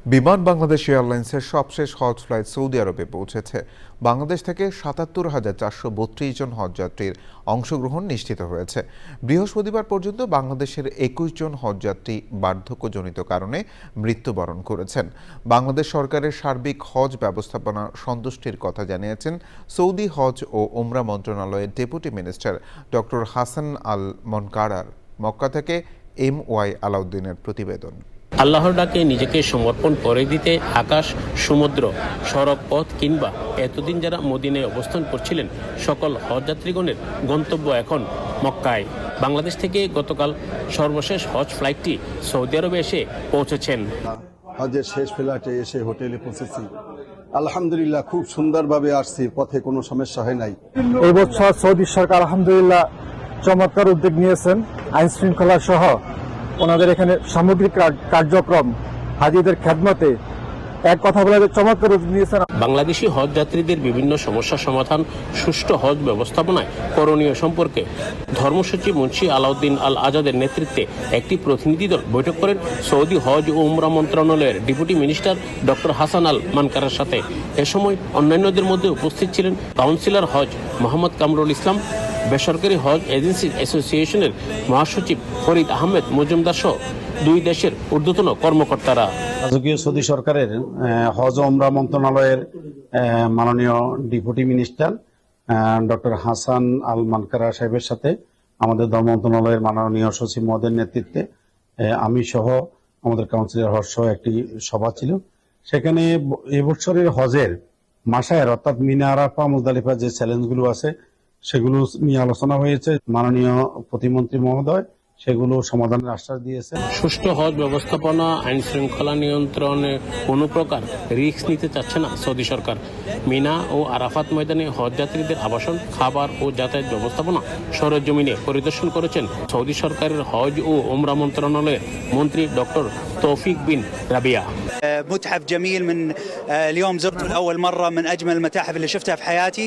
বিমান বাংলাদেশ এয়ারলাইন্সের সবশেষ হজ ফ্লাইট সৌদি আরবে পৌঁছেছে। বাংলাদেশ থেকে ৭৭,৪৩২ জন হজযাত্রীর অংশগ্রহণ নিশ্চিত হয়েছে। বৃহস্পতিবার পর্যন্ত বাংলাদেশের ২১ জন হজযাত্রী বার্ধক্যজনিত কারণে মৃত্যুবরণ করেছেন। বাংলাদেশ সরকারের সার্বিক হজ ব্যবস্থাপনা সন্তুষ্টির কথা জানিয়েছেন সৌদি হজ ও ওমরা মন্ত্রণালয়ের ডেপুটি মিনিস্টার ডক্টর হাসান আল মনকারার। মক্কা থেকে MY আলাউদ্দিনের প্রতিবেদন। আল্লাহর ডাকে নিজেকে সমর্পণ করে দিতে আকাশ, সমুদ্র, সড়ক পথ কিংবা এতদিন যারা মদিনায় অবস্থান করছিলেন সকল হজযাত্রীগণের গন্তব্য এখন মক্কায়। বাংলাদেশ থেকে গতকাল সর্বশেষ হজ ফ্লাইটটি সৌদি আরবে এসে পৌঁছেছেন। হজের শেষ ফ্লাইটে এসে হোটেলে পৌঁছেছি। আলহামদুলিল্লাহ, খুব সুন্দরভাবে আসছি, পথে কোনো সমস্যা হয় নাই। এই বছর সৌদি সরকার আলহামদুলিল্লাহ চমৎকার উদ্যোগ নিয়েছেন। আইন শৃঙ্খলা সহ ওনাদের এখানে সামগ্রিক কার্যক্রম হাজিদের খেদমতে এক কথা বলে চমৎকার উদ্যোগ নিয়েছেন। বাংলাদেশি হজ যাত্রীদের বিভিন্ন সমস্যা সমাধান, সুষ্ঠু হজ ব্যবস্থাপনায় করণীয় সম্পর্কে ধর্মসচিব মুন্সি আলাউদ্দিন আল আজাদের নেতৃত্বে একটি প্রতিনিধি দল বৈঠক করেন সৌদি হজ ও উমরা মন্ত্রণালয়ের ডেপুটি মিনিস্টার ডক্টর হাসান আল মানকারের সাথে। এ সময় অন্যান্যদের মধ্যে উপস্থিত ছিলেন কাউন্সিলর হজ মোহাম্মদ কামরুল ইসলাম, বেসরকারি হজ এজেন্সি অ্যাসোসিয়েশনের মহাসচিব ফরিদ আহমেদ মজুমদার সহ দুই দেশের ঊর্ধ্বতন কর্মকর্তারা। রাজকীয় সৌদি সরকারের হজ ও উমরা মন্ত্রণালয়ের মাননীয় ডেপুটি মিনিস্টার ডক্টর হাসান আল মানকারা সাহেবের সাথে আমাদের ধর্ম মন্ত্রণালয়ের মাননীয় সচিব মহোদয়ের নেতৃত্বে আমি সহ আমাদের কাউন্সিলর হজ সহ একটি সভা ছিল। সেখানে এবছরের হজের মাসায়ের অর্থাৎ মিনা আরাফা মুজদালিফা যে চ্যালেঞ্জগুলো আছে সেগুলো নিয়ে আলোচনা হয়েছে। মাননীয় প্রতিমন্ত্রী মহোদয় সেগুলো সমাধানের আশ্বাস দিয়েছে। সুষ্ঠু হজ ব্যবস্থাপনা, আইন শৃঙ্খলা নিয়ন্ত্রণে কোনো প্রকার রিস্ক নিতে চাচ্ছে না সৌদি সরকার। মিনা ও আরাফাত ময়দানে হজ যাত্রীদের আবাসন, খাবার ও যাতায়াত ব্যবস্থাপনা সরেজমিনে পরিদর্শন করেছেন সৌদি সরকারের হজ ও ওমরা মন্ত্রণালয়ের মন্ত্রী ডক্টর তৌফিক বিন রাবিয়া। متحف جميل من اليوم زرته لأول مرة، من أجمل المتاحف اللي شفتها في حياتي،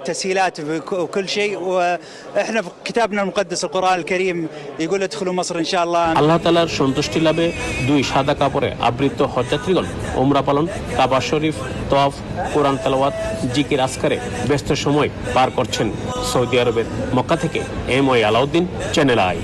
تسهيلات وكل شيء. وإحنا في كتابنا المقدس القرآن الكريم يقول ادخلوا مصر إن شاء الله। আল্লাহ তাআলার সন্তুষ্টি লাভে দুই সাদা কাপড়ে আবৃত হজযাত্রীগণ ওমরা পালন, কাবা শরীফ তওয়াফ, কোরআন তেলাওয়াত, জিকির আজকারে ব্যস্ত সময় পার করছেন। সৌদি আরবের মক্কা থেকে MY আলাউদ্দিন, চ্যানেল আই।